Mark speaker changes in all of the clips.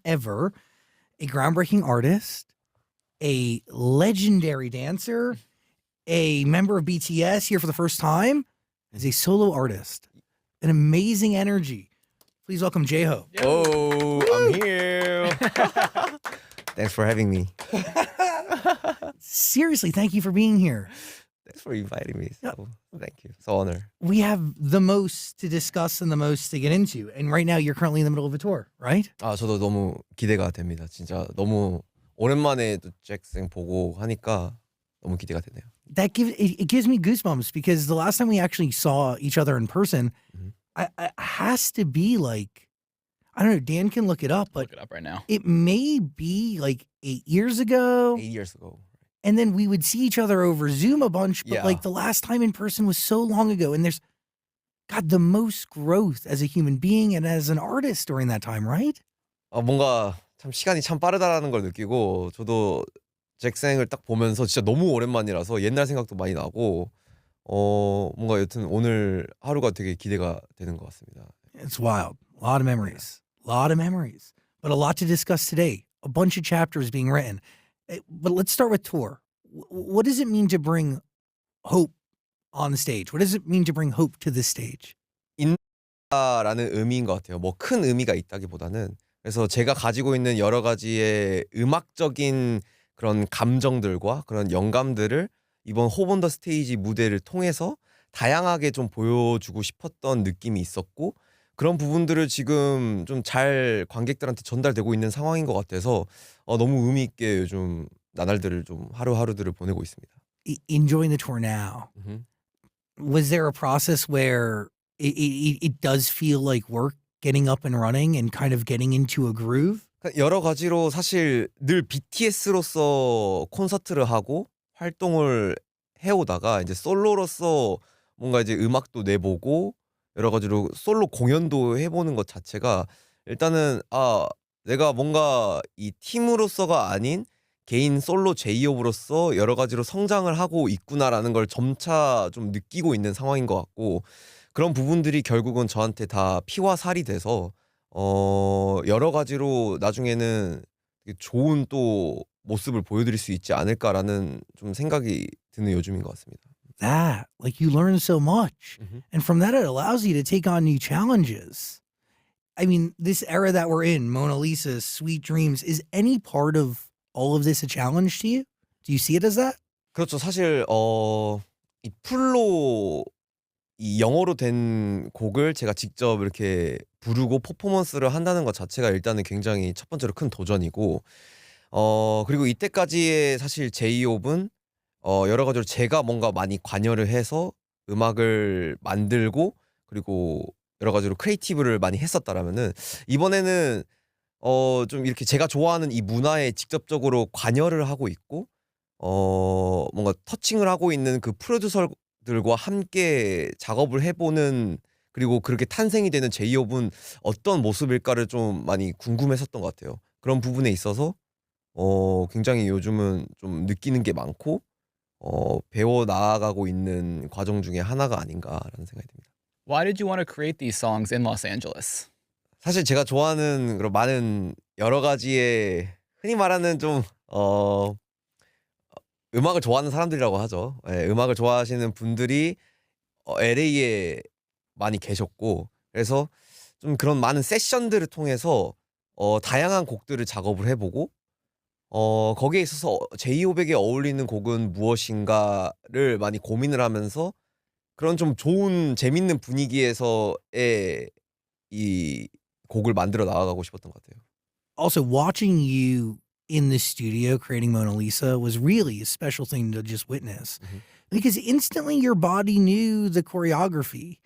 Speaker 1: ever a groundbreaking artist, a legendary dancer, a member of BTS here for the first time as a solo artist. An amazing energy. Please welcome J-Hope.
Speaker 2: Oh, I'm here. Thanks for having me.
Speaker 1: Seriously, thank you for being here.
Speaker 2: Thanks for inviting me. So, thank you. It's an honor.
Speaker 1: We have the most to discuss and the most to get into. And right now you're currently in the middle of a tour, right?
Speaker 2: 아, 저도 너무 기대가 됩니다. 진짜 너무 오랜만에 또 잭생 보고 하니까 너무 기대가 되네요.
Speaker 1: That gives me goosebumps because the last time we actually saw each other in person, it has to be like, I don't know, Dan can look it up, but
Speaker 3: Look it up right now.
Speaker 1: it may be like 8 years ago.
Speaker 2: 8 years ago.
Speaker 1: And then we would see each other over Zoom a bunch, but
Speaker 2: Yeah.
Speaker 1: like the last time in person was so long ago. And there's, God, the most growth as a human being and as an artist during that time, right?
Speaker 2: 뭔가 참 시간이 참 빠르다라는 걸 느끼고 저도 잭생을 딱 보면서 진짜 너무 오랜만이라서 옛날 생각도 많이 나고 뭔가 여튼 오늘 하루가 되게 기대가 되는 것 같습니다.
Speaker 1: It's wild. A lot of memories. A lot of memories. But a lot to discuss today. A bunch of chapters being written. But let's start with tour. What does it mean to bring hope on the stage? What does it mean to bring hope to this stage?
Speaker 2: 라는 의미인 것 같아요. 뭐 큰 의미가 있다기보다는 그래서 제가 가지고 있는 여러 가지의 음악적인 그런 감정들과 그런 영감들을 이번 호흡 온 더 스테이지 무대를 통해서 다양하게 좀 보여주고 싶었던 느낌이 있었고 그런 부분들을 지금 좀 잘 관객들한테 전달되고 있는 상황인 것 같아서 너무 의미 있게 요즘 나날들을 좀 하루하루들을 보내고 있습니다.
Speaker 1: Enjoying the tour now. Was there a process where it does feel like work getting up and running and kind of getting into a groove?
Speaker 2: 여러 가지로 사실 늘 BTS로서 콘서트를 하고 활동을 해오다가 이제 솔로로서 뭔가 이제 음악도 내보고 여러 가지로 솔로 공연도 해보는 것 자체가 일단은 내가 뭔가 이 팀으로서가 아닌 개인 솔로 제이홉으로서 여러 가지로 성장을 하고 있구나라는 걸 점차 좀 느끼고 있는 상황인 것 같고 그런 부분들이 결국은 저한테 다 피와 살이 돼서 여러 가지로 나중에는 되게 좋은 또 모습을 보여드릴 수 있지 않을까라는 좀 생각이 드는 요즘인 것 같습니다.
Speaker 1: That, like you learn so much. And from that, it allows you to take on new challenges. I mean, this era that we're in, Mona Lisa, Sweet Dreams, is any part of all of this a challenge to you? Do you see it as that?
Speaker 2: 그렇죠. 사실 이 풀로 이 영어로 된 곡을 제가 직접 이렇게 부르고 퍼포먼스를 한다는 것 자체가 일단은 굉장히 첫 번째로 큰 도전이고 그리고 이때까지의 사실 제이홉은 여러 가지로 제가 뭔가 많이 관여를 해서 음악을 만들고 그리고 여러 가지로 크리에이티브를 많이 했었다라면은 이번에는 좀 이렇게 제가 좋아하는 이 문화에 직접적으로 관여를 하고 있고 뭔가 터칭을 하고 있는 그 프로듀서들과 함께 작업을 해보는 그리고 그렇게 탄생이 되는 제이홉은 어떤 모습일까를 좀 많이 궁금했었던 것 같아요. 그런 부분에 있어서 굉장히 요즘은 좀 느끼는 게 많고 배워 나아가고 있는 과정 중에 하나가 아닌가라는 생각이 듭니다.
Speaker 3: Why did you want to create these songs in Los Angeles?
Speaker 2: 사실 제가 좋아하는 그런 많은 여러 가지의 흔히 말하는 좀 음악을 좋아하는 사람들이라고 하죠. 예, 음악을 좋아하시는 분들이 LA에 많이 계셨고 그래서 좀 그런 많은 세션들을 통해서 다양한 곡들을 작업을 해보고 거기에 있어서 제이홉에게 어울리는 곡은 무엇인가를 많이 고민을 하면서 그런 좀 좋은 재밌는 분위기에서의 이 곡을 만들어 나아가고 싶었던 것 같아요.
Speaker 1: Also, watching you in the studio creating Mona Lisa was really a special thing to just witness. Because instantly your body knew the choreography.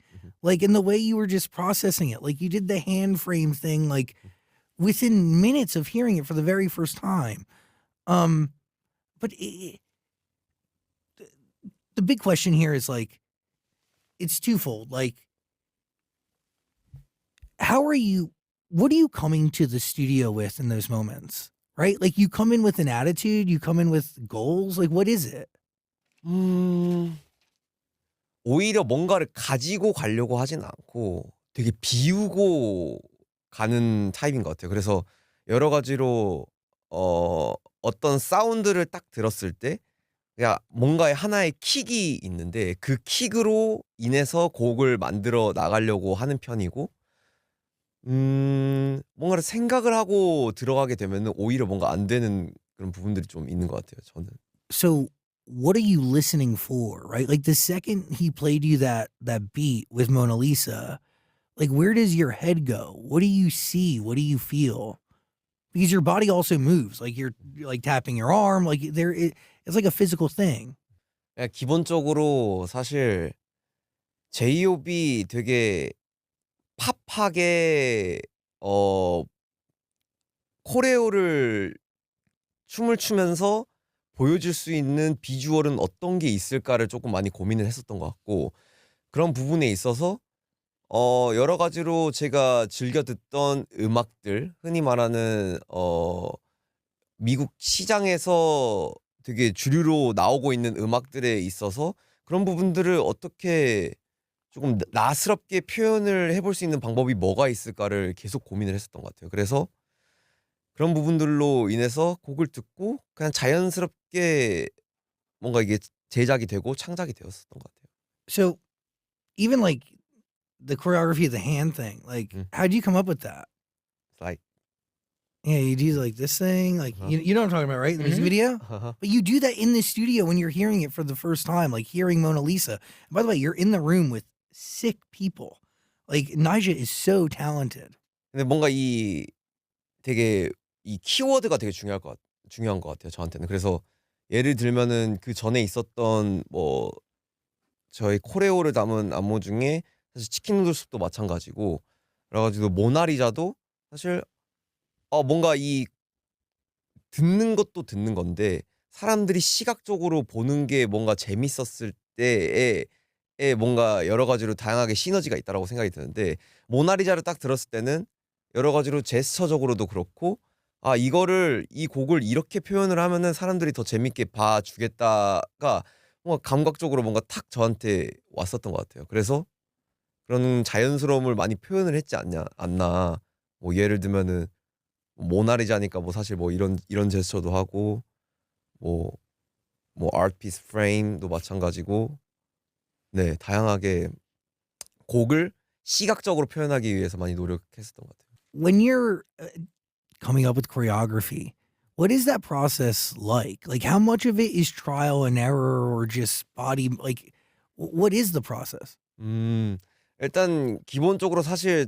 Speaker 1: Like in the way you were just processing it. Like you did the hand frame thing like within minutes of hearing it for the very first time. But the big question here is like, it's twofold. Like, what are you coming to the studio with in those moments? Right? Like you come in with an attitude, you come in with goals. Like, what is it?
Speaker 2: 오히려 뭔가를 가지고 가려고 하진 않고 되게 비우고 가는 타입인 것 같아요. 그래서 여러 가지로 어떤 사운드를 딱 들었을 때 그냥 뭔가의 하나의 킥이 있는데 그 킥으로 인해서 곡을 만들어 나가려고 하는 편이고 뭔가를 생각을 하고 들어가게 되면은 오히려 뭔가 안 되는 그런 부분들이 좀 있는 것 같아요, 저는.
Speaker 1: So what are you listening for, right? Like the second he played you that beat with Mona Lisa, like where does your head go? What do you see? What do you feel? Because your body also moves. Like you're like tapping your arm, like it's like a physical thing.
Speaker 2: 그냥 기본적으로 사실 제이홉이 되게 팝하게 어 코레오를 춤을 추면서 보여줄 수 있는 비주얼은 어떤 게 있을까를 조금 많이 고민을 했었던 것 같고 그런 부분에 있어서 여러 가지로 제가 즐겨 듣던 음악들 흔히 말하는 미국 시장에서 되게 주류로 나오고 있는 음악들에 있어서 그런 부분들을 어떻게 조금 나스럽게 표현을 해볼 수 있는 방법이 뭐가 있을까를 계속 고민을 했었던 것 같아요. 그래서 그런 부분들로 인해서 곡을 듣고 그냥 자연스럽게 뭔가 이게 제작이 되고 창작이 되었었던 것 같아요.
Speaker 1: So even like the choreography of the hand thing, like how'd you come up with that?
Speaker 2: Like
Speaker 1: Yeah, you do like this thing, like you know what I'm talking about, right? The music
Speaker 3: Mhm.
Speaker 1: video. But you do that in the studio when you're hearing it for the first time, like hearing Mona Lisa. And by the way, you're in the room with sick people. Like Nija is so talented.
Speaker 2: 근데 뭔가 되게 이 키워드가 되게 중요한 것 같아요, 저한테는. 그래서 예를 들면은 그 전에 있었던 뭐 저희 코레오를 담은 안무 중에 사실 치킨 누들 숲도 마찬가지고 그래 가지고 모나리자도 사실 뭔가 듣는 것도 듣는 건데 사람들이 시각적으로 보는 게 뭔가 재밌었을 때에 뭔가 여러 가지로 다양하게 시너지가 있다라고 생각이 드는데 모나리자를 딱 들었을 때는 여러 가지로 제스처적으로도 그렇고 이 곡을 이렇게 표현을 하면은 사람들이 더 재밌게 봐주겠다가 뭔가 감각적으로 뭔가 탁 저한테 왔었던 것 같아요. 그래서 그런 자연스러움을 많이 표현을 했지 않나. 뭐 예를 들면은 모나리자니까 뭐 사실 뭐 이런 제스처도 하고 뭐 아트피스 프레임도 마찬가지고 네 다양하게 곡을 시각적으로 표현하기 위해서 많이 노력했었던 것 같아요.
Speaker 1: When you're coming up with choreography, what is that process like? Like how much of it is trial and error or just body like what is the process?
Speaker 2: 일단 기본적으로 사실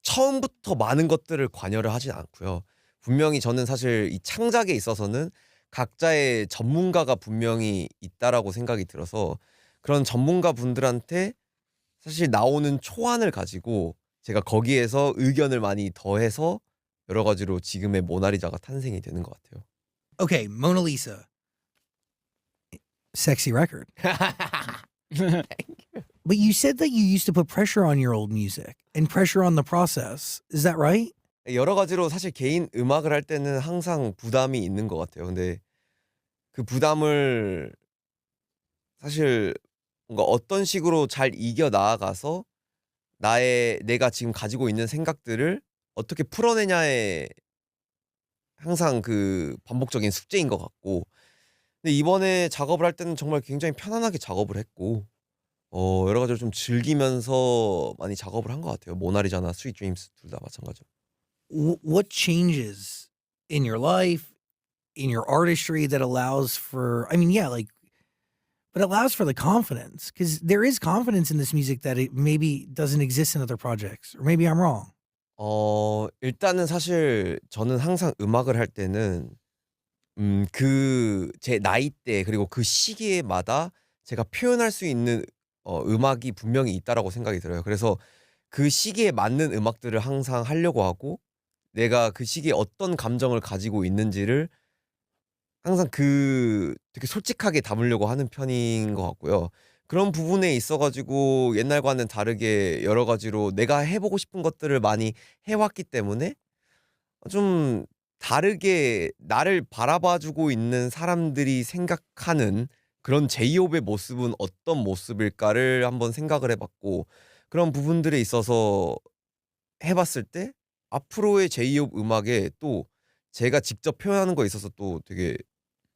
Speaker 2: 처음부터 많은 것들을 관여를 하진 않고요. 분명히 저는 사실 이 창작에 있어서는 각자의 전문가가 분명히 있다라고 생각이 들어서 그런 전문가 분들한테 사실 나오는 초안을 가지고 제가 거기에서 의견을 많이 더해서 여러 가지로 지금의 모나리자가 탄생이 되는 것 같아요.
Speaker 1: Okay, Mona Lisa. Sexy record. But you said that you used to put pressure on your old music and pressure on the process. Is that right?
Speaker 2: 여러 가지로 사실 개인 음악을 할 때는 항상 부담이 있는 것 같아요. 근데 그 부담을 사실 뭔가 어떤 식으로 잘 이겨 나아가서 내가 지금 가지고 있는 생각들을 어떻게 풀어내냐에 항상 그 반복적인 숙제인 것 같고 근데 이번에 작업을 할 때는 정말 굉장히 편안하게 작업을 했고 여러 가지로 좀 즐기면서 많이 작업을 한 것 같아요. 모나리자나 스윗 드림스 둘 다 마찬가지로.
Speaker 1: What changes in your life, in your artistry that allows for, I mean, yeah, like, but allows for the confidence? Because there is confidence in this music that it maybe doesn't exist in other projects. Or maybe I'm wrong.
Speaker 2: 일단은 사실 저는 항상 음악을 할 때는 제 나이대 그리고 그 시기에마다 제가 표현할 수 있는 음악이 분명히 있다라고 생각이 들어요. 그래서 그 시기에 맞는 음악들을 항상 하려고 하고 내가 그 시기에 어떤 감정을 가지고 있는지를 항상 되게 솔직하게 담으려고 하는 편인 것 같고요. 그런 부분에 있어 가지고 옛날과는 다르게 여러 가지로 내가 해 보고 싶은 것들을 많이 해 왔기 때문에 좀 다르게 나를 바라봐 주고 있는 사람들이 생각하는 그런 제이홉의 모습은 어떤 모습일까를 한번 생각을 해 봤고 그런 부분들에 있어서 해 봤을 때 앞으로의 제이홉 음악에 또 제가 직접 표현하는 거에 있어서 또 되게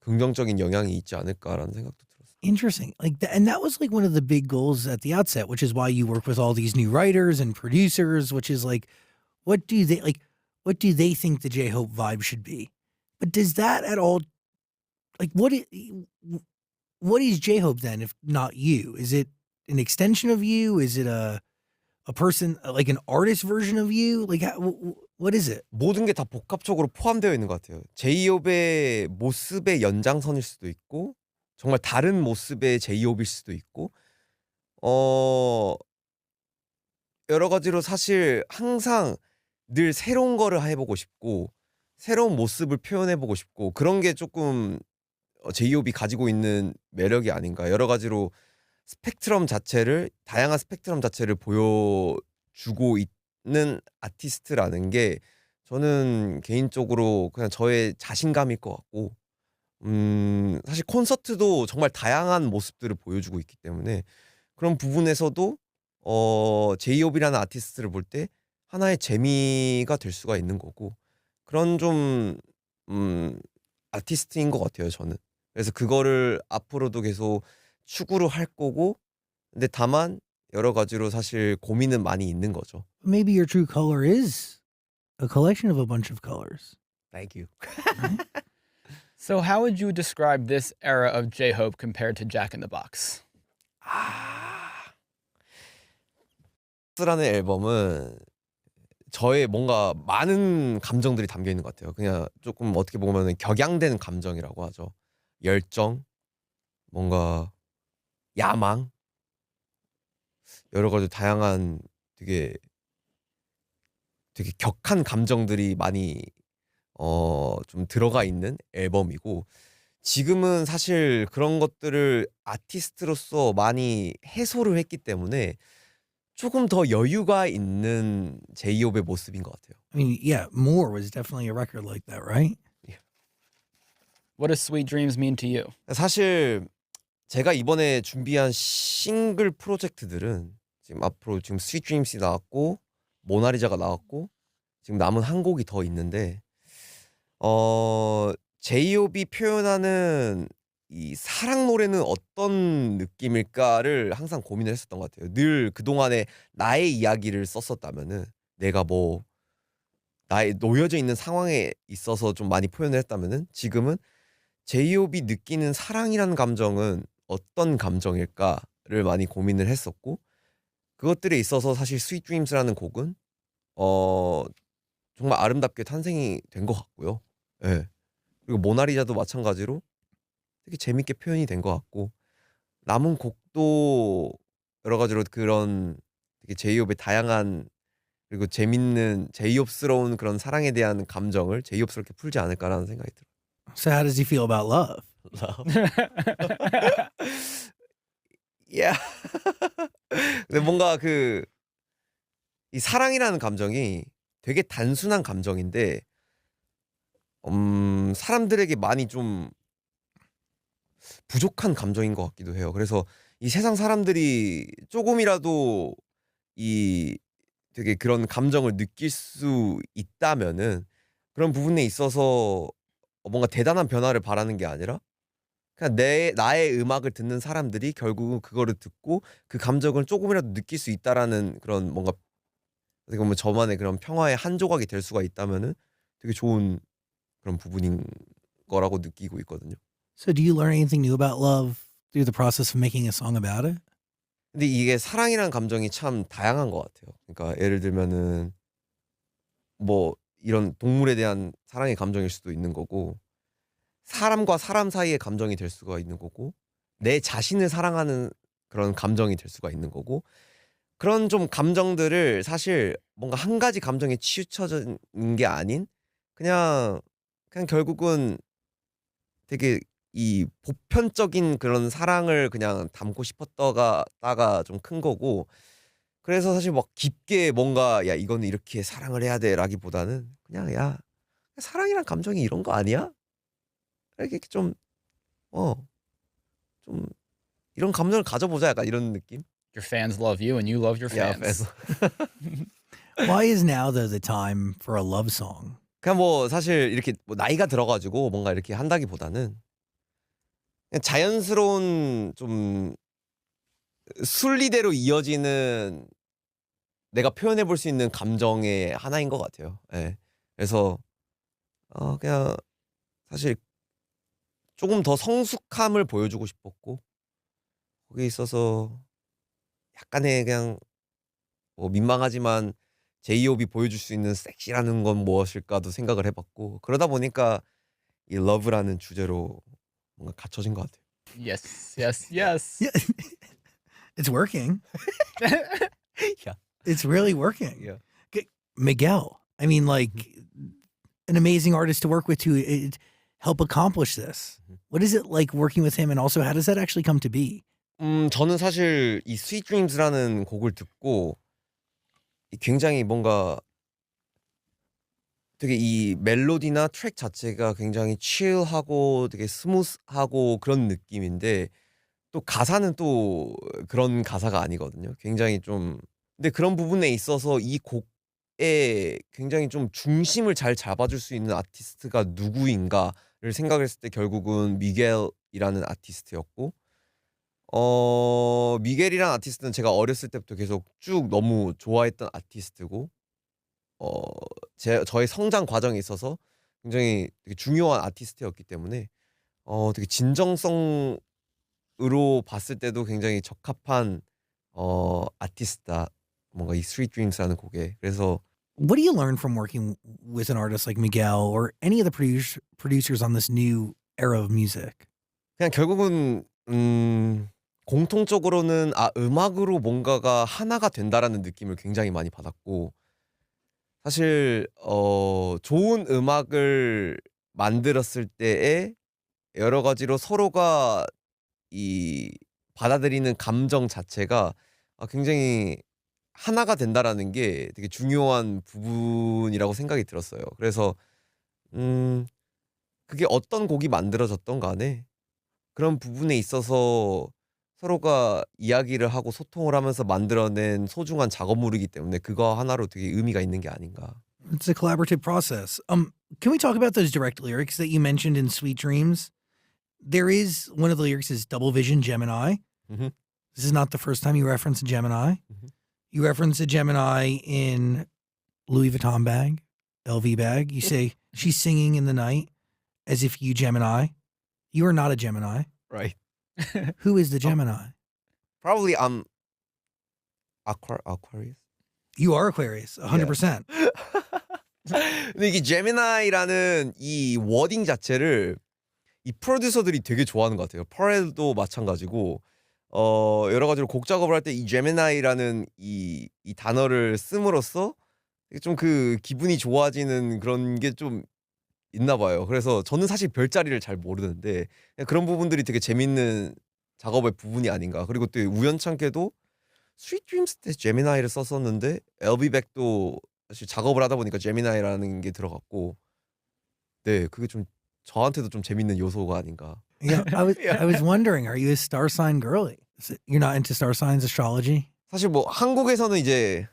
Speaker 2: 긍정적인 영향이 있지 않을까라는 생각도 들었어요.
Speaker 1: Interesting. And that was like one of the big goals at the outset, which is why you work with all these new writers and producers, which is like, what do they think the J-Hope vibe should be? But does that at all, like, what is J-Hope then, if not you? Is it an extension of you? Is it a person, like an artist version of you? Like, what is it?
Speaker 2: 모든 게 다 복합적으로 포함되어 있는 것 같아요. 제이홉의 모습의 연장선일 수도 있고 정말 다른 모습의 제이홉일 수도 있고 여러 가지로 사실 항상 늘 새로운 거를 해보고 싶고 새로운 모습을 표현해보고 싶고 그런 게 조금 제이홉이 가지고 있는 매력이 아닌가. 여러 가지로 다양한 스펙트럼 자체를 보여주고 있는 아티스트라는 게 저는 개인적으로 그냥 저의 자신감일 것 같고 사실 콘서트도 정말 다양한 모습들을 보여주고 있기 때문에 그런 부분에서도 제이홉이라는 아티스트를 볼 때 하나의 재미가 될 수가 있는 거고 그런 좀 아티스트인 것 같아요 저는. 그래서 그거를 앞으로도 계속 추구를 할 거고 근데 다만 여러 가지로 사실 고민은 많이 있는 거죠.
Speaker 1: Maybe your true color is a collection of a bunch of colors.
Speaker 2: Thank you.
Speaker 3: So how would you describe this era of J-Hope compared to Jack in the Box?
Speaker 2: 라는 앨범은 저의 뭔가 많은 감정들이 담겨 있는 것 같아요. 그냥 조금 어떻게 보면 격양된 감정이라고 하죠. 열정, 뭔가 야망, 여러 가지 다양한 되게 격한 감정들이 많이 좀 들어가 있는 앨범이고 지금은 사실 그런 것들을 아티스트로서 많이 해소를 했기 때문에 조금 더 여유가 있는 제이홉의 모습인 것 같아요.
Speaker 1: I mean, yeah, More was definitely a record like that, right?
Speaker 3: What does Sweet Dreams mean to you?
Speaker 2: 사실 제가 이번에 준비한 싱글 프로젝트들은 지금 스윗 드림스 나왔고 모나리자가 나왔고 지금 남은 한 곡이 더 있는데 제이홉이 표현하는 이 사랑 노래는 어떤 느낌일까를 항상 고민을 했었던 것 같아요. 늘 그동안에 나의 이야기를 썼었다면은 내가 뭐 나의 놓여져 있는 상황에 있어서 좀 많이 표현을 했다면은 지금은 제이홉이 느끼는 사랑이라는 감정은 어떤 감정일까를 많이 고민을 했었고 그것들에 있어서 사실 스윗 드림스라는 곡은 정말 아름답게 탄생이 된 것 같고요. 예. 그리고 모나리자도 마찬가지로 되게 재밌게 표현이 된 것 같고 남은 곡도 여러 가지로 그런 되게 제이홉의 다양한 그리고 재밌는 제이홉스러운 그런 사랑에 대한 감정을 제이홉스럽게 풀지 않을까라는 생각이 들어요.
Speaker 1: So how does he feel about love?
Speaker 2: Yeah. 근데 뭔가 이 사랑이라는 감정이 되게 단순한 감정인데 사람들에게 많이 좀 부족한 감정인 것 같기도 해요. 그래서 이 세상 사람들이 조금이라도 이 되게 그런 감정을 느낄 수 있다면은 그런 부분에 있어서 뭔가 대단한 변화를 바라는 게 아니라 그냥 나의 음악을 듣는 사람들이 결국은 그거를 듣고 그 감정을 조금이라도 느낄 수 있다라는 그런 뭔가 어떻게 보면 저만의 그런 평화의 한 조각이 될 수가 있다면은 되게 좋은 그런 부분인 거라고 느끼고 있거든요.
Speaker 1: So do you learn anything new about love through the process of making a song about it?
Speaker 2: 근데 이게 사랑이라는 감정이 참 다양한 것 같아요. 그러니까 예를 들면은 뭐 이런 동물에 대한 사랑의 감정일 수도 있는 거고 사람과 사람 사이의 감정이 될 수가 있는 거고 내 자신을 사랑하는 그런 감정이 될 수가 있는 거고 그런 좀 감정들을 사실 뭔가 한 가지 감정에 치우쳐진 게 아닌 그냥 결국은 되게 이 보편적인 그런 사랑을 그냥 담고 싶었다가 좀 큰 거고 그래서 사실 막 깊게 뭔가 야 이거는 이렇게 사랑을 해야 돼라기보다는 그냥 야 사랑이란 감정이 이런 거 아니야? 이렇게 좀 이런 감정을 가져보자 약간 이런 느낌?
Speaker 3: Your fans love you and you love your
Speaker 2: Yeah,
Speaker 3: fans.
Speaker 1: Why is now though the time for a love song?
Speaker 2: 그냥 뭐 사실 이렇게 뭐 나이가 들어가지고 뭔가 이렇게 한다기보다는 그냥 자연스러운 좀 순리대로 이어지는 내가 표현해 볼 수 있는 감정의 하나인 것 같아요. 예. 그래서 그냥 사실 조금 더 성숙함을 보여주고 싶었고 거기에 있어서 약간의 그냥 뭐 민망하지만 제이홉이 보여줄 수 있는 섹시라는 건 무엇일까도 생각을 해봤고 그러다 보니까 이 러브라는 주제로 뭔가 갖춰진 것 같아요.
Speaker 3: Yes, yes, yes.
Speaker 1: Yeah, it's working.
Speaker 2: Yeah.
Speaker 1: It's really working.
Speaker 2: Yeah.
Speaker 1: Miguel, I mean, like an amazing artist to work with to help accomplish this. What is it like working with him, and also how does that actually come to be?
Speaker 2: 저는 사실 이 Sweet Dreams라는 곡을 듣고 굉장히 뭔가 되게 이 멜로디나 트랙 자체가 굉장히 칠하고 되게 스무스하고 그런 느낌인데 또 가사는 또 그런 가사가 아니거든요. 굉장히 좀 근데 그런 부분에 있어서 이 곡에 굉장히 좀 중심을 잘 잡아줄 수 있는 아티스트가 누구인가를 생각했을 때 결국은 미겔이라는 아티스트였고 미겔이라는 아티스트는 제가 어렸을 때부터 계속 쭉 너무 좋아했던 아티스트고 저의 성장 과정에 있어서 굉장히 되게 중요한 아티스트였기 때문에 되게 진정성으로 봤을 때도 굉장히 적합한 아티스트다. 뭔가 이 Sweet Dreams라는 곡에. 그래서
Speaker 1: What do you learn from working with an artist like Miguel or any of the producers on this new era of music?
Speaker 2: 그냥 결국은 공통적으로는 음악으로 뭔가가 하나가 된다라는 느낌을 굉장히 많이 받았고 사실 좋은 음악을 만들었을 때에 여러 가지로 서로가 이 받아들이는 감정 자체가 굉장히 하나가 된다라는 게 되게 중요한 부분이라고 생각이 들었어요. 그래서 그게 어떤 곡이 만들어졌던 간에 그런 부분에 있어서 서로가 이야기를 하고 소통을 하면서 만들어낸 소중한 작업물이기 때문에 그거 하나로 되게 의미가 있는 게 아닌가.
Speaker 1: It's a collaborative process. Can we talk about those direct lyrics that you mentioned in Sweet Dreams? There is one of the lyrics is Double Vision Gemini.
Speaker 2: Mhm.
Speaker 1: This is not the first time you reference a Gemini.
Speaker 2: Mhm.
Speaker 1: You reference a Gemini in Louis Vuitton bag, LV bag. You say she's singing in the night as if you Gemini. You are not a Gemini.
Speaker 2: Right.
Speaker 1: Who is the Gemini?
Speaker 2: Probably Aquarius.
Speaker 1: You are Aquarius, 100%.
Speaker 2: 근데 이게 제미나이라는 이 워딩 자체를 이 프로듀서들이 되게 좋아하는 것 같아요. 퍼렐도 마찬가지고 여러 가지로 곡 작업을 할 때 이 제미나이라는 이 단어를 씀으로써 좀 그 기분이 좋아지는 그런 게 좀 있나 봐요. 그래서 저는 사실 별자리를 잘 모르는데 그냥 그런 부분들이 되게 재밌는 작업의 부분이 아닌가. 그리고 또 우연찮게도 스윗 드림스 때 제미나이를 썼었는데 LB백도 사실 작업을 하다 보니까 제미나이라는 게 들어갔고 네 그게 좀 저한테도 좀 재밌는 요소가 아닌가.
Speaker 1: Yeah, I was wondering, are you a star sign girly? You're not into star signs astrology?
Speaker 2: 사실 뭐 한국에서는 이제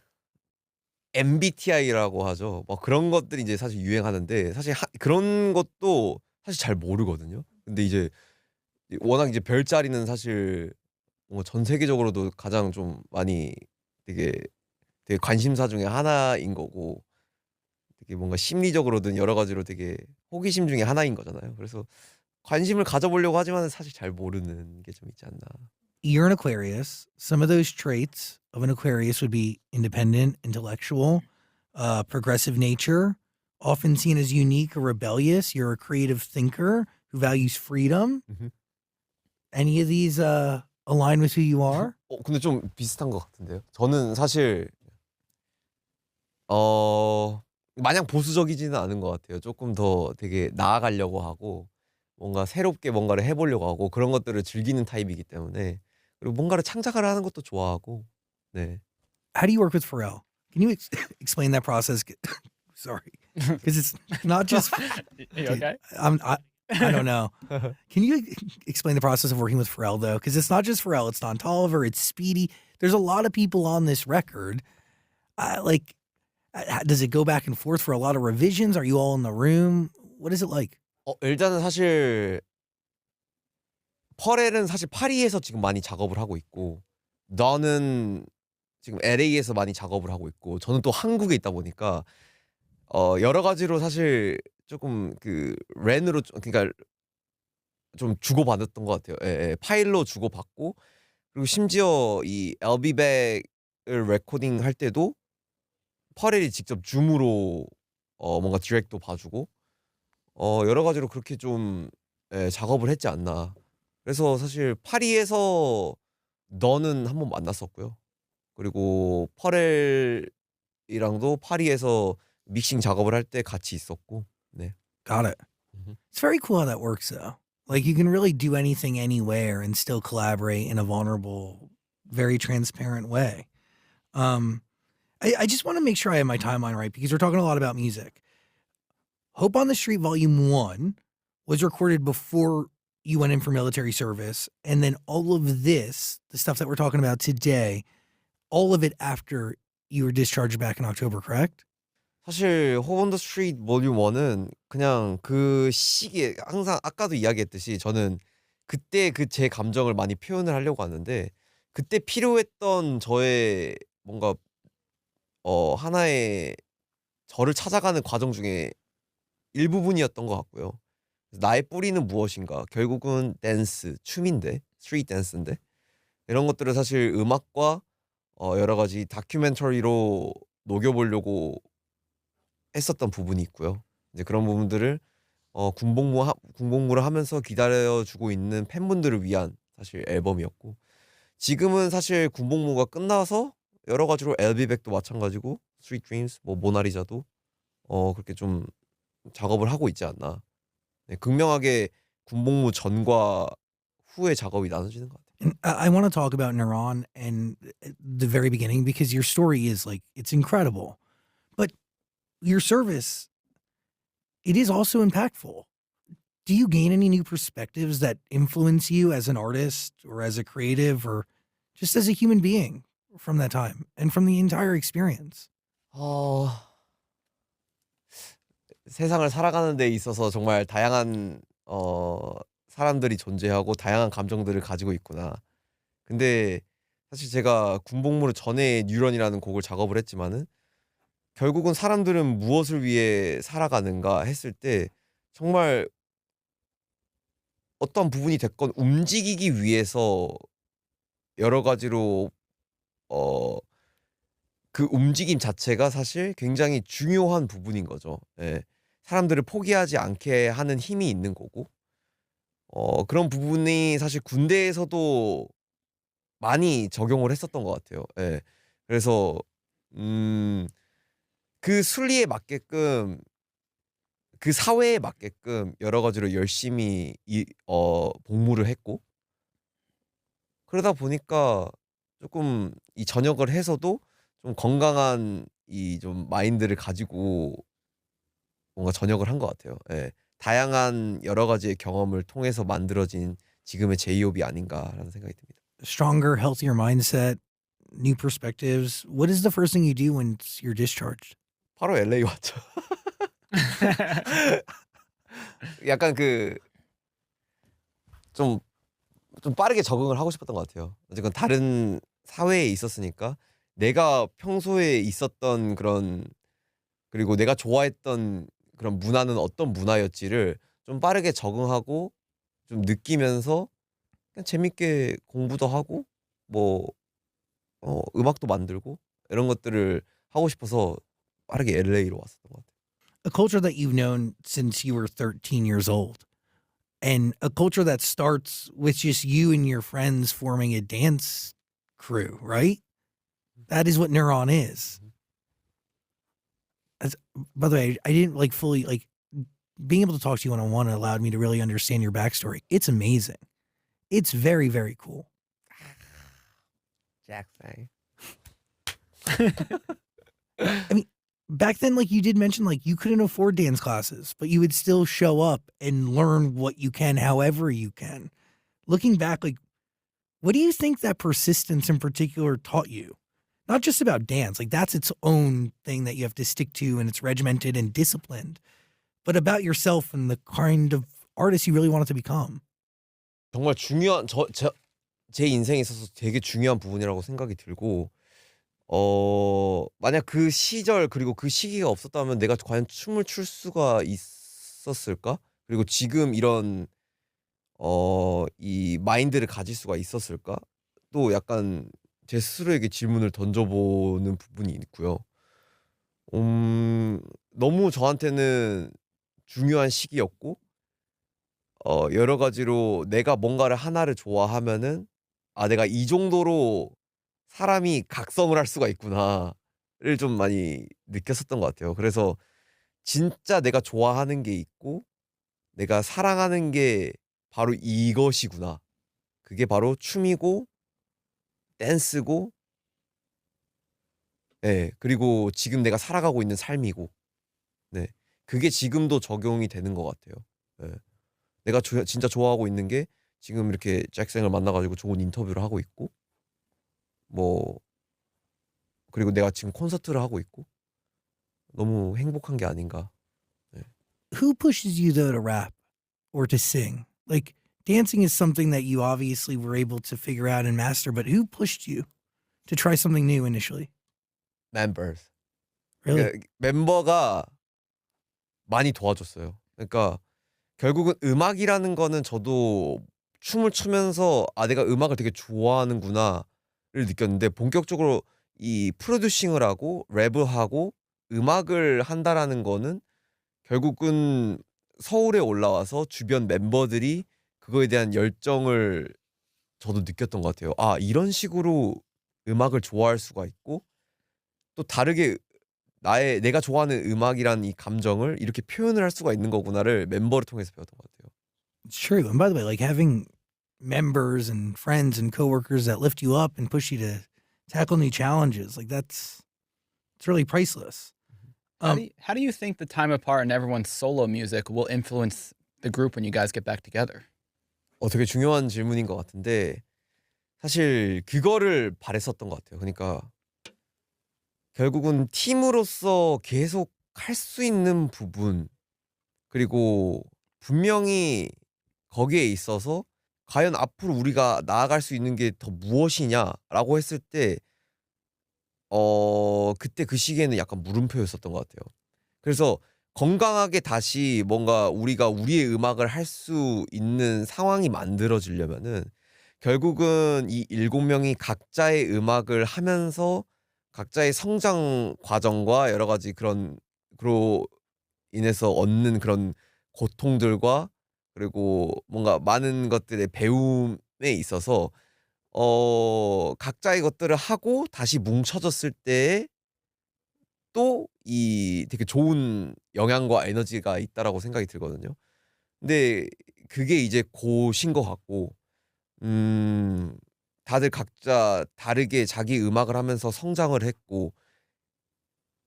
Speaker 2: MBTI라고 하죠. 뭐 그런 것들이 이제 사실 유행하는데 사실 그런 것도 사실 잘 모르거든요. 근데 이제 워낙 이제 별자리는 사실 뭔가 전 세계적으로도 가장 좀 많이 되게 관심사 중에 하나인 거고 되게 뭔가 심리적으로든 여러 가지로 되게 호기심 중에 하나인 거잖아요. 그래서 관심을 가져보려고 하지만 사실 잘 모르는 게 좀 있지 않나.
Speaker 1: You're an Aquarius. Some of those traits of an Aquarius would be independent, intellectual, progressive nature, often seen as unique or rebellious. You're a creative thinker who values freedom.
Speaker 2: Mhm.
Speaker 1: Any of these align with who you are?
Speaker 2: 근데 좀 비슷한 것 같은데요. 저는 사실 마냥 보수적이지는 않은 것 같아요. 조금 더 되게 나아가려고 하고 뭔가 새롭게 뭔가를 해보려고 하고 그런 것들을 즐기는 타입이기 때문에 그리고 뭔가를 창작을 하는 것도 좋아하고 네.
Speaker 1: How do you work with Pharrell? Can you explain that process? Sorry, because it's not just.
Speaker 3: You okay?
Speaker 1: I don't know. Can you explain the process of working with Pharrell though? Because it's not just Pharrell. It's Don Toliver. It's Speedy. There's a lot of people on this record. Does it go back and forth for a lot of revisions? Are you all in the room? What is it like?
Speaker 2: 일단은 사실 퍼렐은 사실 파리에서 지금 많이 작업을 하고 있고 너는 지금 LA에서 많이 작업을 하고 있고 저는 또 한국에 있다 보니까 여러 가지로 사실 조금 그 렌으로 그러니까 좀 주고받았던 것 같아요. 예, 예. 파일로 주고받고 그리고 심지어 이 LB백을 레코딩 할 때도 퍼렐이 직접 줌으로 뭔가 디렉도 봐주고 여러 가지로 그렇게 좀 예, 작업을 했지 않나. 그래서 사실 파리에서 너는 한번 만났었고요. 그리고 퍼렐이랑도 파리에서 믹싱 작업을 할 때 같이 있었고. 네.
Speaker 1: Got it.
Speaker 2: Mhm.
Speaker 1: It's very cool how that works, though. Like you can really do anything anywhere and still collaborate in a vulnerable, very transparent way. I just want to make sure I have my timeline right because we're talking a lot about music. Hope on the Street Volume 1 was recorded before you went in for military service. And then all of this, the stuff that we're talking about today, all of it after you were discharged back in October, correct?
Speaker 2: 사실 호브 온 더 스트리트 볼륨 1은 그냥 그 시기에 항상 아까도 이야기했듯이 저는 그때 그 제 감정을 많이 표현을 하려고 하는데 그때 필요했던 저의 뭔가 하나의 저를 찾아가는 과정 중에 일부분이었던 것 같고요. 나의 뿌리는 무엇인가? 결국은 댄스, 춤인데, 스트리트 댄스인데 이런 것들을 사실 음악과 여러 가지 다큐멘터리로 녹여보려고 했었던 부분이 있고요. 이제 그런 부분들을 군복무를 하면서 기다려주고 있는 팬분들을 위한 사실 앨범이었고 지금은 사실 군복무가 끝나서 여러 가지로 LB백도 마찬가지고 스트리트 드림스, 뭐 모나리자도 그렇게 좀 작업을 하고 있지 않나. 네, 극명하게 군복무 전과 후의 작업이 나눠지는 것 같아요.
Speaker 1: And I want to talk about Neuron and the very beginning because your story is like, it's incredible. But your service, it is also impactful. Do you gain any new perspectives that influence you as an artist or as a creative or just as a human being from that time and from the entire experience?
Speaker 2: 세상을 살아가는 데 있어서 정말 다양한 사람들이 존재하고 다양한 감정들을 가지고 있구나. 근데 사실 제가 군복무를 전에 뉴런이라는 곡을 작업을 했지만은 결국은 사람들은 무엇을 위해 살아가는가 했을 때 정말 어떤 부분이 됐건 움직이기 위해서 여러 가지로 그 움직임 자체가 사실 굉장히 중요한 부분인 거죠. 예. 사람들을 포기하지 않게 하는 힘이 있는 거고 그런 부분이 사실 군대에서도 많이 적용을 했었던 것 같아요. 예. 그래서 그 순리에 맞게끔 그 사회에 맞게끔 여러 가지로 열심히 복무를 했고 그러다 보니까 조금 이 전역을 해서도 좀 건강한 이 좀 마인드를 가지고 뭔가 전역을 한 것 같아요. 예. 다양한 여러 가지의 경험을 통해서 만들어진 지금의 제이홉이 아닌가라는 생각이 듭니다.
Speaker 1: Stronger, healthier mindset, new perspectives. What is the first thing you do when you're discharged?
Speaker 2: 바로 LA 왔죠. 약간 좀 빠르게 적응을 하고 싶었던 것 같아요. 어쨌건 다른 사회에 있었으니까 내가 평소에 있었던 그런 그리고 내가 좋아했던 그런 문화는 어떤 문화였지를 좀 빠르게 적응하고 좀 느끼면서 그냥 재밌게 공부도 하고 뭐 음악도 만들고 이런 것들을 하고 싶어서 빠르게 LA로 왔었던 것 같아요.
Speaker 1: A culture that you've known since you were 13 years old, and a culture that starts with just you and your friends forming a dance crew, right? That is what Neuron is. By the way, I didn't like fully like being able to talk to you one-on-one allowed me to really understand your backstory. It's amazing. It's very, very cool.
Speaker 2: Jackson.
Speaker 1: I mean, back then, like you did mention, like you couldn't afford dance classes, but you would still show up and learn what you can, however you can. Looking back, like, what do you think that persistence in particular taught you? not just about dance, like that's its own thing that you have to stick to and it's regimented and disciplined, but about yourself and the kind of artist you really want it to become.
Speaker 2: 정말 중요한 제 인생에 있어서 되게 중요한 부분이라고 생각이 들고 만약 그 시절 그리고 그 시기가 없었다면 내가 과연 춤을 출 수가 있었을까? 그리고 지금 이런 이 마인드를 가질 수가 있었을까? 또 약간 제 스스로에게 질문을 던져보는 부분이 있고요. 너무 저한테는 중요한 시기였고 여러 가지로 내가 뭔가를 하나를 좋아하면은 '아 내가 이 정도로 사람이 각성을 할 수가 있구나.'를 좀 많이 느꼈었던 것 같아요. 그래서 진짜 내가 좋아하는 게 있고 내가 사랑하는 게 바로 이것이구나. 그게 바로 춤이고 댄스고 예 그리고 지금 내가 살아가고 있는 삶이고 네 그게 지금도 적용이 되는 것 같아요. 예. 내가 진짜 좋아하고 있는 게 지금 이렇게 잭생을 만나 가지고 좋은 인터뷰를 하고 있고 뭐 그리고 내가 지금 콘서트를 하고 있고 너무 행복한 게 아닌가. 네.
Speaker 1: Who pushes you though to rap or to sing? Like dancing is something that you obviously were able to figure out and master, but who pushed you to try something new initially?
Speaker 2: Members.
Speaker 1: Really?
Speaker 2: 그러니까 멤버가 많이 도와줬어요. 그러니까 결국은 음악이라는 거는 저도 춤을 추면서 '아 내가 음악을 되게 좋아하는구나.'를 느꼈는데 본격적으로 이 프로듀싱을 하고 랩을 하고 음악을 한다라는 거는 결국은 서울에 올라와서 주변 멤버들이 그거에 대한 열정을 저도 느꼈던 것 같아요. '아 이런 식으로 음악을 좋아할 수가 있고 또 다르게 내가 좋아하는 음악이란 이 감정을 이렇게 표현을 할 수가 있는 거구나.'를 멤버를 통해서 배웠던 것 같아요.
Speaker 1: It's true. And by the way, like having members and friends and coworkers that lift you up and push you to tackle new challenges, like it's really priceless.
Speaker 3: How do you think the time apart and everyone's solo music will influence the group when you guys get back together?
Speaker 2: 되게 중요한 질문인 것 같은데 사실 그거를 바랬었던 것 같아요. 그러니까 결국은 팀으로서 계속 할 수 있는 부분 그리고 분명히 거기에 있어서 과연 앞으로 우리가 나아갈 수 있는 게 더 무엇이냐라고 했을 때 그때 그 시기에는 약간 물음표였었던 것 같아요. 그래서 건강하게 다시 뭔가 우리가 우리의 음악을 할 수 있는 상황이 만들어지려면은 결국은 이 7명이 각자의 음악을 하면서 각자의 성장 과정과 여러 가지 그로 인해서 얻는 그런 고통들과 그리고 뭔가 많은 것들의 배움에 있어서 각자의 것들을 하고 다시 뭉쳐졌을 때에 또 이 되게 좋은 영향과 에너지가 있다라고 생각이 들거든요. 근데 그게 이제 곧인 것 같고 다들 각자 다르게 자기 음악을 하면서 성장을 했고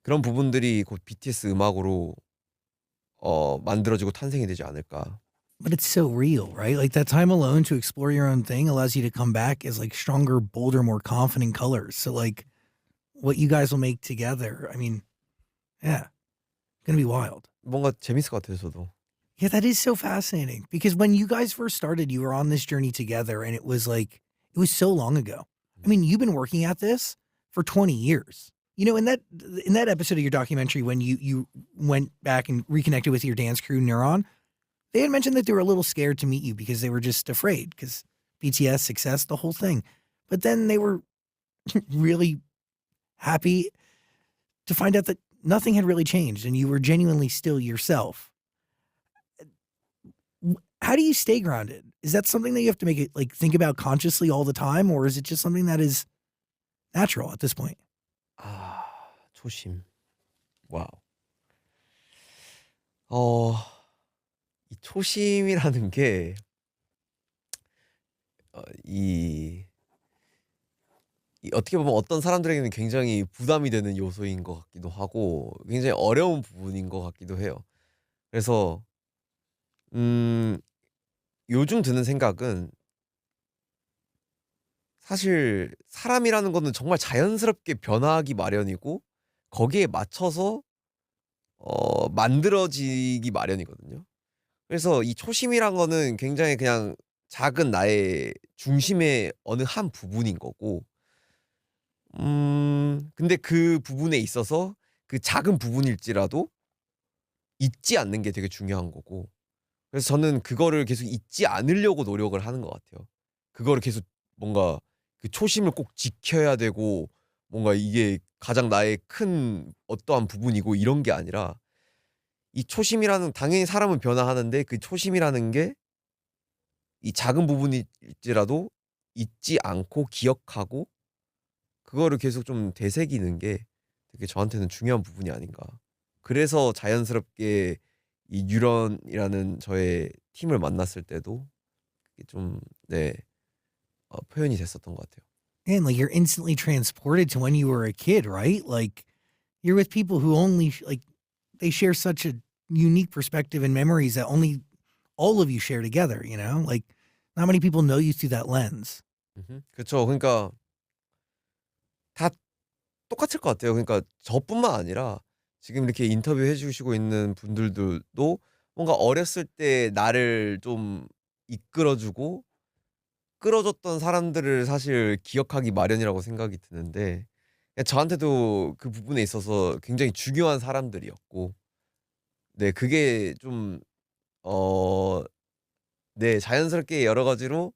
Speaker 2: 그런 부분들이 곧 BTS 음악으로 만들어지고 탄생이 되지 않을까.
Speaker 1: But it's so real, right? Like that time alone to explore your own thing allows you to come back as like stronger, bolder, more confident colors. So like what you guys will make together, I mean, yeah, gonna be wild.
Speaker 2: 뭔가 재밌을 것 같아요, 저도.
Speaker 1: Yeah, that is so fascinating because when you guys first started, you were on this journey together and it was like, it was so long ago. I mean, you've been working at this for 20 years. You know, in that episode of your documentary, when you went back and reconnected with your dance crew, Neuron, they had mentioned that they were a little scared to meet you because they were just afraid because BTS success, the whole thing. But then they were really happy to find out that nothing had really changed and you were genuinely still yourself. How do you stay grounded? Is that something that you have to make it like think about consciously all the time, or is it just something that is natural at this point?
Speaker 2: 초심. 와우. 이 초심이라는 게 어떻게 보면 어떤 사람들에게는 굉장히 부담이 되는 요소인 것 같기도 하고 굉장히 어려운 부분인 것 같기도 해요. 그래서 요즘 드는 생각은 사실 사람이라는 거는 정말 자연스럽게 변화하기 마련이고 거기에 맞춰서 만들어지기 마련이거든요. 그래서 이 초심이란 거는 굉장히 그냥 작은 나의 중심의 어느 한 부분인 거고 근데 그 부분에 있어서 그 작은 부분일지라도 잊지 않는 게 되게 중요한 거고 그래서 저는 그거를 계속 잊지 않으려고 노력을 하는 것 같아요. 그거를 계속 뭔가 그 초심을 꼭 지켜야 되고 뭔가 이게 가장 나의 큰 어떠한 부분이고 이런 게 아니라 이 초심이라는 당연히 사람은 변화하는데 그 초심이라는 게 이 작은 부분일지라도 잊지 않고 기억하고 그거를 계속 좀 되새기는 게 되게 저한테는 중요한 부분이 아닌가. 그래서 자연스럽게 이 뉴런이라는 저의 팀을 만났을 때도 그게 좀 네. 표현이 됐었던 것 같아요.
Speaker 1: And like you're instantly transported to when you were a kid, right? Like you're with people who only like they share such a unique perspective and memories that only all of you share together, you know? Like not many people know you through that lens.
Speaker 2: 그쵸. 그러니까 다 똑같을 것 같아요. 그러니까 저뿐만 아니라 지금 이렇게 인터뷰해 주시고 있는 분들도 뭔가 어렸을 때 나를 좀 이끌어 주고 끌어줬던 사람들을 사실 기억하기 마련이라고 생각이 드는데 그냥 저한테도 그 부분에 있어서 굉장히 중요한 사람들이었고 네 그게 좀 네 자연스럽게 여러 가지로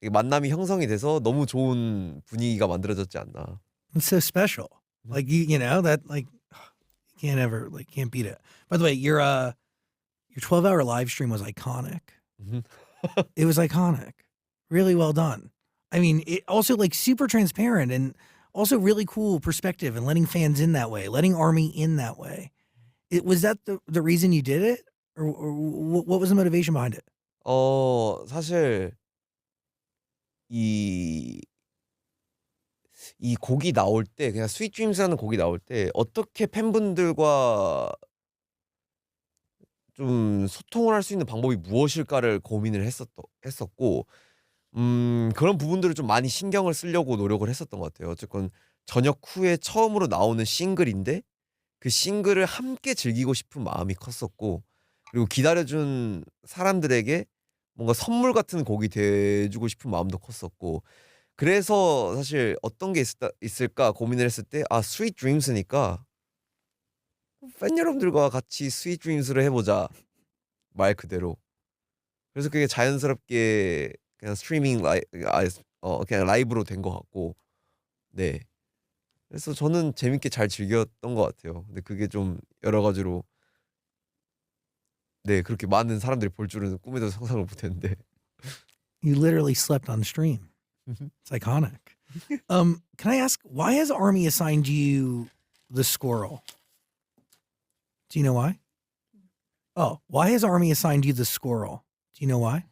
Speaker 2: 이게 만남이 형성이 돼서 너무 좋은 분위기가 만들어졌지 않나.
Speaker 1: It's so special. Like you know, that like you can't ever like can't beat it. By the way, your 12-hour live stream was iconic.
Speaker 2: Mhm.
Speaker 1: It was iconic. Really well done. I mean, it also like super transparent and also really cool perspective and letting fans in that way, letting Army in that way. Was that the reason you did it, or what was the motivation behind it?
Speaker 2: 사실 이 이 곡이 나올 때 그냥 스윗 드림스라는 곡이 나올 때 어떻게 팬분들과 좀 소통을 할 수 있는 방법이 무엇일까를 고민을 했었고 그런 부분들을 좀 많이 신경을 쓰려고 노력을 했었던 것 같아요. 어쨌건 전역 후에 처음으로 나오는 싱글인데 그 싱글을 함께 즐기고 싶은 마음이 컸었고 그리고 기다려 준 사람들에게 뭔가 선물 같은 곡이 돼 주고 싶은 마음도 컸었고 그래서 사실 어떤 게 있을까 고민을 했을 때 스윗 드림스니까 '팬 여러분들과 같이 스윗 드림스를 해 보자.' 말 그대로. 그래서 그게 자연스럽게 그냥 스트리밍 그냥 라이브로 된 것 같고 네. 그래서 저는 재밌게 잘 즐겼던 것 같아요. 근데 그게 좀 여러 가지로 네 그렇게 많은 사람들이 볼 줄은 꿈에도 상상을 못 했는데.
Speaker 1: You literally slept on stream. It's iconic. Can I ask why has Army assigned you the squirrel? Do you know why? Oh, why has Army assigned you the squirrel? Do you know why?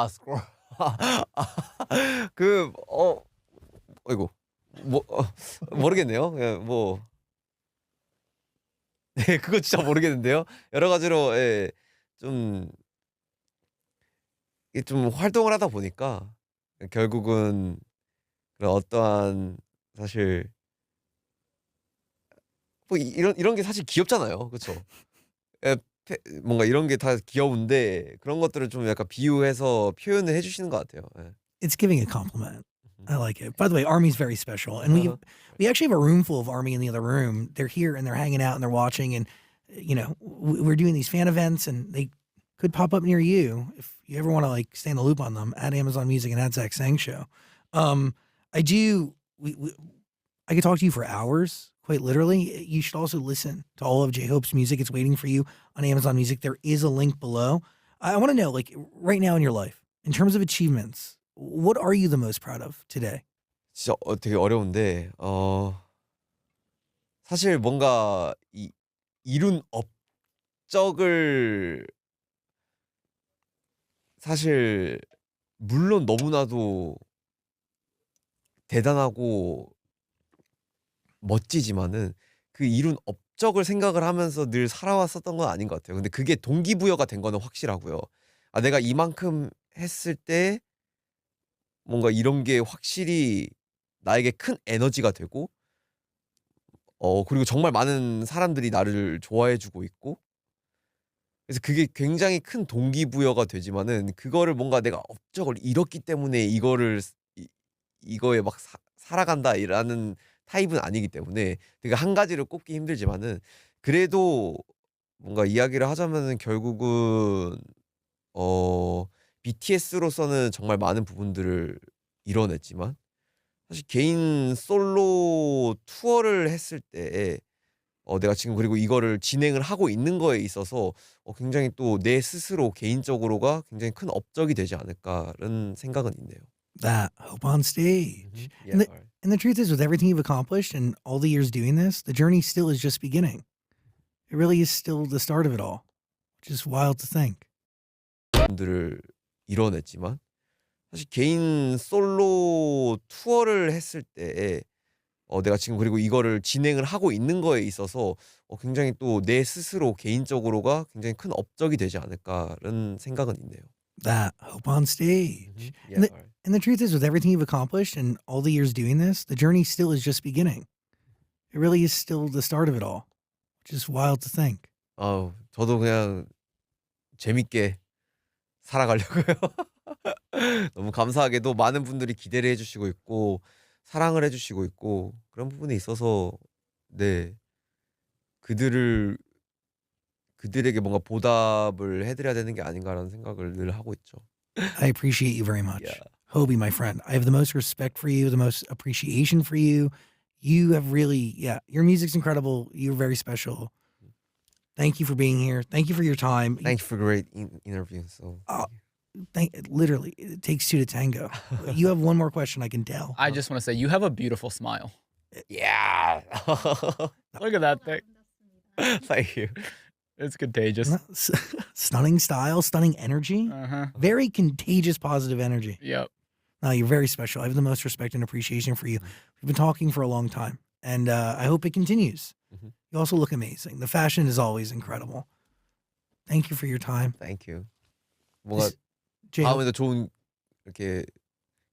Speaker 2: 스크롤. 그 어이구. 모르겠네요. 예 뭐 네 그거 진짜 모르겠는데요. 여러 가지로 예 좀 이게 좀 활동을 하다 보니까 결국은 그런 어떠한 사실 뭐 이런 게 사실 귀엽잖아요. 그쵸? 예 뭔가 이런 게 다 귀여운데 그런 것들을 좀 약간 비유해서 표현을 해 주시는 것 같아요. 예.
Speaker 1: It's giving a compliment.
Speaker 2: 음.
Speaker 1: I like it. By the way, Army's very special, and
Speaker 2: Uh-huh.
Speaker 1: we actually have a room full of Army in the other room. They're here and they're hanging out and they're watching, and you know we're doing these fan events, and they could pop up near you if you ever want to like stay in the loop on them at Amazon Music and at Zach Sang Show. I do. I could talk to you for hours, quite literally. You should also listen to all of J Hope's music. It's waiting for you on Amazon Music. There is a link below. I want to know, like, right now in your life, in terms of achievements, what are you the most proud of today?
Speaker 2: 진짜 되게 어려운데 사실 뭔가 이룬 업적을 사실 물론 너무나도 대단하고 멋지지만은 그 이룬 업적을 생각을 하면서 늘 살아왔었던 건 아닌 것 같아요. 근데 그게 동기부여가 된 거는 확실하고요. 내가 이만큼 했을 때 뭔가 이런 게 확실히 나에게 큰 에너지가 되고 그리고 정말 많은 사람들이 나를 좋아해 주고 있고 그래서 그게 굉장히 큰 동기부여가 되지만은 그거를 뭔가 내가 업적을 이뤘기 때문에 이거에 막 살아간다라는 타입은 아니기 때문에 되게 한 가지를 꼽기 힘들지만은 그래도 뭔가 이야기를 하자면은 결국은 BTS로서는 정말 많은 부분들을 이뤄냈지만 사실 개인 솔로 투어를 했을 때에 내가 지금 그리고 이거를 진행을 하고 있는 거에 있어서 굉장히 또 내 스스로 개인적으로가 굉장히 큰 업적이 되지 않을까라는 생각은 있네요.
Speaker 1: That hope on stage.
Speaker 2: Yeah, alright.
Speaker 1: And the truth is, with everything you've accomplished and all the years doing this, the journey still is just beginning. It really is still the start of it all, which is wild to think.
Speaker 2: 분들을 이뤄냈지만 사실 개인 솔로 투어를 했을 때에 내가 지금 그리고 이거를 진행을 하고 있는 거에 있어서 굉장히 또 내 스스로 개인적으로가 굉장히 큰 업적이 되지 않을까라는 생각은 있네요.
Speaker 1: That hope on stage.
Speaker 2: Yeah, alright.
Speaker 1: And the truth is, with everything you've accomplished and all the years doing this, the journey still is just beginning. It really is still the start of it all, which is wild to think.
Speaker 2: 저도 그냥 재밌게 살아가려고요. 너무 감사하게도 많은 분들이 기대를 해주시고 있고 사랑을 해주시고 있고 그런 부분에 있어서 네 그들에게 뭔가 보답을 해드려야 되는 게 아닌가라는 생각을 늘 하고 있죠.
Speaker 1: I appreciate you very much.
Speaker 2: Yeah.
Speaker 1: Hobie, my friend, I have the most respect for you, the most appreciation for you. You have really, your music's incredible. You're very special. Thank you for being here. Thank you for your time.
Speaker 2: Thank you for a great interview. So
Speaker 1: Literally, it takes two to tango. You have one more question, I can tell.
Speaker 3: I just want to say you have a beautiful smile.
Speaker 2: yeah.
Speaker 3: Look at that thing.
Speaker 2: Thank you.
Speaker 3: It's contagious.
Speaker 1: Stunning style, stunning energy,
Speaker 3: Uh-huh.
Speaker 1: very contagious positive energy.
Speaker 3: Yep.
Speaker 1: No, you're very special. I have the most respect and appreciation for you. We've been talking for a long time, and I hope it continues.
Speaker 2: Mhm.
Speaker 1: You also look amazing. The fashion is always incredible. Thank you for your time.
Speaker 2: Thank you. 뭔가
Speaker 1: Jay,
Speaker 2: 다음에도 좋은 이렇게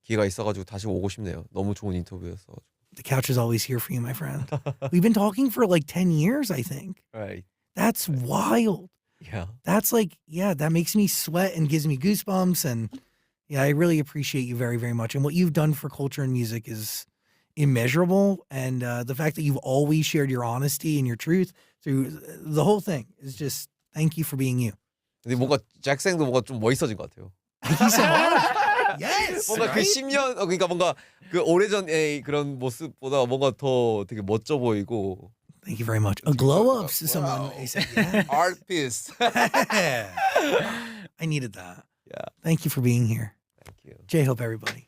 Speaker 2: 기회가 있어가지고 다시 오고 싶네요. 너무 좋은 인터뷰였어.
Speaker 1: the couch is always here for you, my friend. We've been talking for like 10 years, I think.
Speaker 2: Right.
Speaker 1: That's wild.
Speaker 2: Yeah.
Speaker 1: That's like, that makes me sweat and gives me goosebumps. And I really appreciate you very, very much. And what you've done for culture and music is immeasurable. And the fact that you've always shared your honesty and your truth through the whole thing is just, thank you for being you.
Speaker 2: 근데 뭔가 잭생도 뭔가 좀 멋있어진 것 같아요.
Speaker 1: Thank you so much. Yes.
Speaker 2: 뭔가 그
Speaker 1: right?
Speaker 2: 10년 그러니까 뭔가 그 오래전의 그런 모습보다 뭔가 더 되게 멋져 보이고
Speaker 1: Thank you very much. A glow up, someone
Speaker 2: Wow.
Speaker 1: they said. Yeah.
Speaker 2: art piece.
Speaker 1: I needed that.
Speaker 2: Yeah.
Speaker 1: Thank you for being here.
Speaker 2: Thank you.
Speaker 1: J-Hope, everybody.